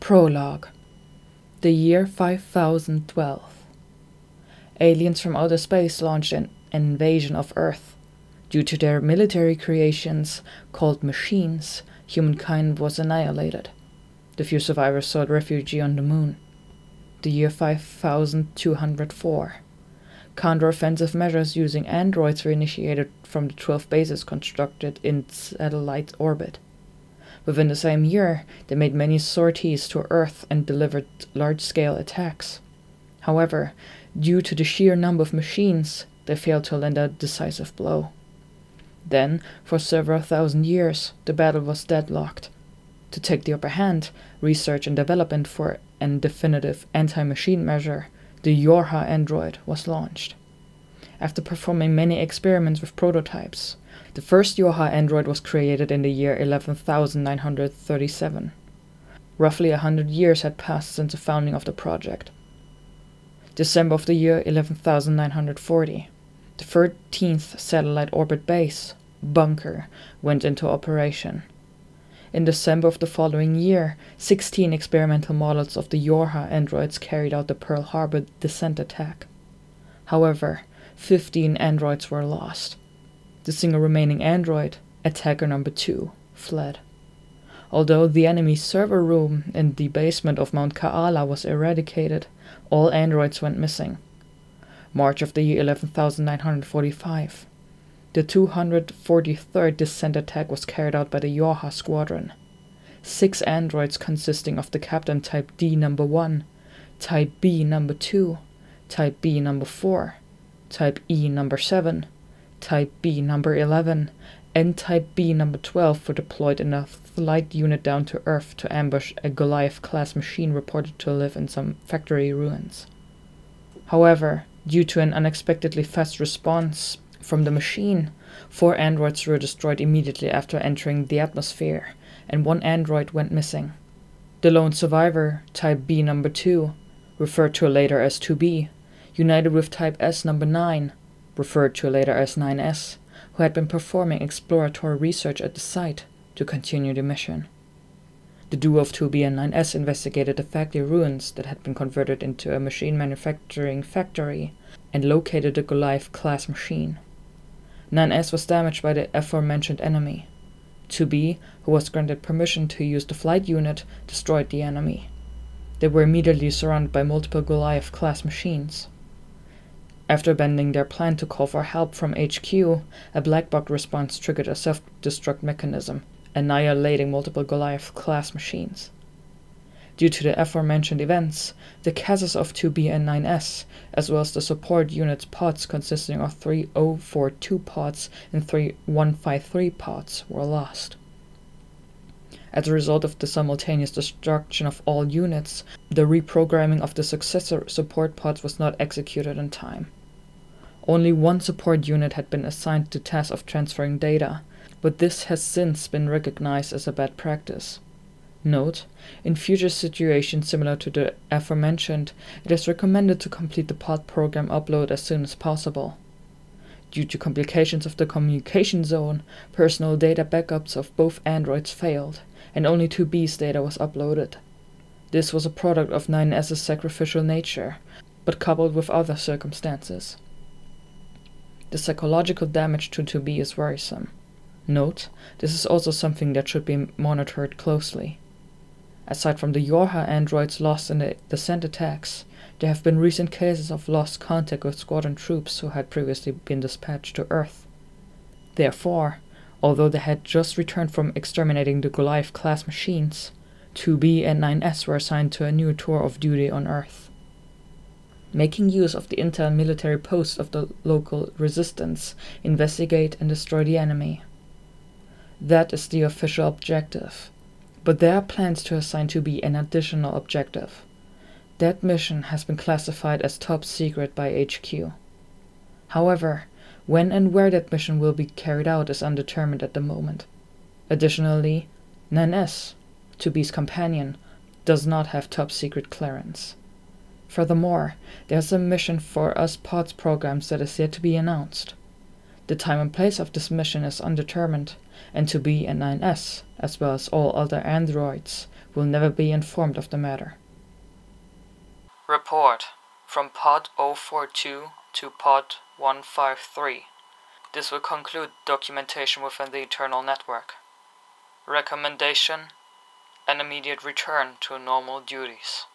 Prologue. The year 5012. Aliens from outer space launched an invasion of Earth. Due to their military creations, called machines, humankind was annihilated. The few survivors sought refuge on the moon. The year 5204. Counter-offensive measures using androids were initiated from the 12 bases constructed in satellite orbit. Within the same year, they made many sorties to Earth and delivered large-scale attacks. However, due to the sheer number of machines, they failed to land a decisive blow. Then, for several thousand years, the battle was deadlocked. To take the upper hand, research and development for an definitive anti-machine measure, the NieR android was launched. After performing many experiments with prototypes, the first NieR android was created in the year 11,937. Roughly 100 years had passed since the founding of the project. December of the year 11,940. The 13th satellite orbit base, Bunker, went into operation. In December of the following year, 16 experimental models of the NieR androids carried out the Pearl Harbor descent attack. However, 15 androids were lost. The single remaining android, Attacker Number 2, fled. Although the enemy server room in the basement of Mount Kaala was eradicated, all androids went missing. March of the year 11,945. The 243rd descent attack was carried out by the NieR squadron. 6 androids consisting of the Captain Type D number 1, Type B number 2, Type B number 4, Type E number 7, Type B number 11, and Type B number 12 were deployed in a flight unit down to Earth to ambush a Goliath-class machine reported to live in some factory ruins. However, due to an unexpectedly fast response from the machine, 4 androids were destroyed immediately after entering the atmosphere, and 1 android went missing. The lone survivor, Type B number 2, referred to later as 2B, united with Type S number 9, referred to later as 9S, who had been performing exploratory research at the site, to continue the mission. The duo of 2B and 9S investigated the factory ruins that had been converted into a machine manufacturing factory and located the Goliath-class machine. 9S was damaged by the aforementioned enemy. 2B, who was granted permission to use the flight unit, destroyed the enemy. They were immediately surrounded by multiple Goliath-class machines. After abandoning their plan to call for help from HQ, a black box response triggered a self-destruct mechanism, annihilating multiple Goliath-class machines. Due to the aforementioned events, the cases of 2B and 9S, as well as the support unit's pods consisting of 3042 pods and 3153 pods, were lost. As a result of the simultaneous destruction of all units, the reprogramming of the successor support pods was not executed in time. Only 1 support unit had been assigned the task of transferring data, but this has since been recognized as a bad practice. Note, in future situations similar to the aforementioned, it is recommended to complete the pod program upload as soon as possible. Due to complications of the communication zone, personal data backups of both androids failed, and only 2B's data was uploaded. This was a product of 9S's sacrificial nature, but coupled with other circumstances. The psychological damage to 2B is worrisome. Note, this is also something that should be monitored closely. Aside from the NieR androids lost in the descent attacks, there have been recent cases of lost contact with squadron troops who had previously been dispatched to Earth. Therefore, although they had just returned from exterminating the Goliath-class machines, 2B and 9S were assigned to a new tour of duty on Earth. Making use of the intel military posts of the local resistance, investigate and destroy the enemy. That is the official objective, but there are plans to assign 2B an additional objective. That mission has been classified as top secret by HQ. However, when and where that mission will be carried out is undetermined at the moment. Additionally, 9S, 2B's companion, does not have top secret clearance. Furthermore, there is a mission for us pods programs that is yet to be announced. The time and place of this mission is undetermined, and 2B and 9S, as well as all other androids, will never be informed of the matter. Report from Pod 042 to Pod 153. This will conclude documentation within the internal network. Recommendation: an immediate return to normal duties.